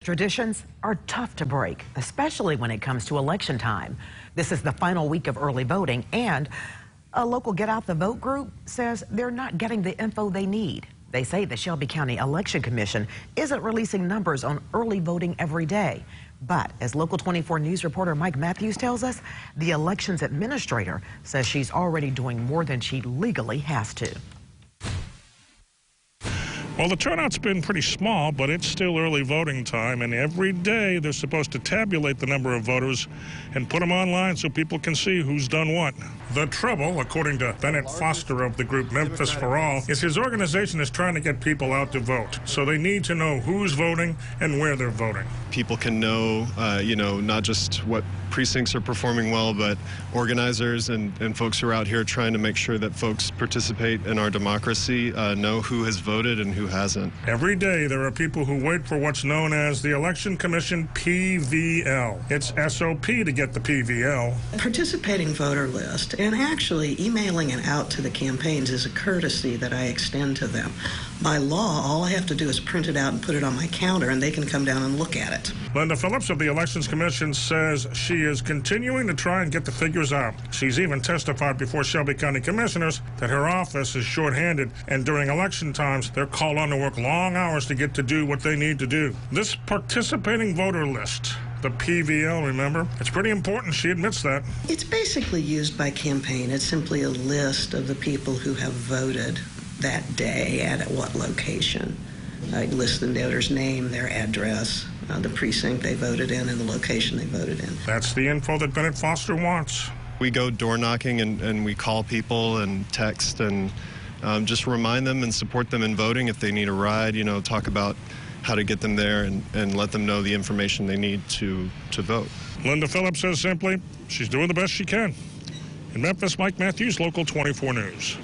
Traditions are tough to break, especially when it comes to election time. This is the final week of early voting, and a local Get Out the Vote group says they're not getting the info they need. They say the Shelby County Election Commission isn't releasing numbers on early voting every day. But as Local 24 News reporter Mike Matthews tells us, the elections administrator says she's already doing more than she legally has to. Well, the turnout's been pretty small, but it's still early voting time, and every day they're supposed to tabulate the number of voters and put them online so people can see who's done what. The trouble, according to Bennett Foster of the group Memphis for All, is his organization is trying to get people out to vote. So they need to know who's voting and where they're voting. People can know, not just what precincts are performing well, but organizers and folks who are out here trying to make sure that folks participate in our democracy, know who has voted and who hasn't. Every day there are people who wait for what's known as the Election Commission PVL. It's SOP to get the PVL. Participating voter list, and actually emailing it out to the campaigns is a courtesy that I extend to them. By law, all I have to do is print it out and put it on my counter, and they can come down and look at it. Linda Phillips of the Elections Commission says she is continuing to try and get the figures out. She's even testified before Shelby County Commissioners that her office is shorthanded, and during election times, they're called on to work long hours to get to do what they need to do. This participating voter list, the PVL, remember? It's pretty important. She admits that. It's basically used by campaign. It's simply a list of the people who have voted that day at what location. I list the voter's name, their address, the precinct they voted in, and the location they voted in. That's the info that Bennett Foster wants. We go door knocking and we call people and text and just remind them and support them in voting if they need a ride, talk about how to get them there and let them know the information they need to vote. Linda Phillips says simply, she's doing the best she can. In Memphis, Mike Matthews, Local 24 News.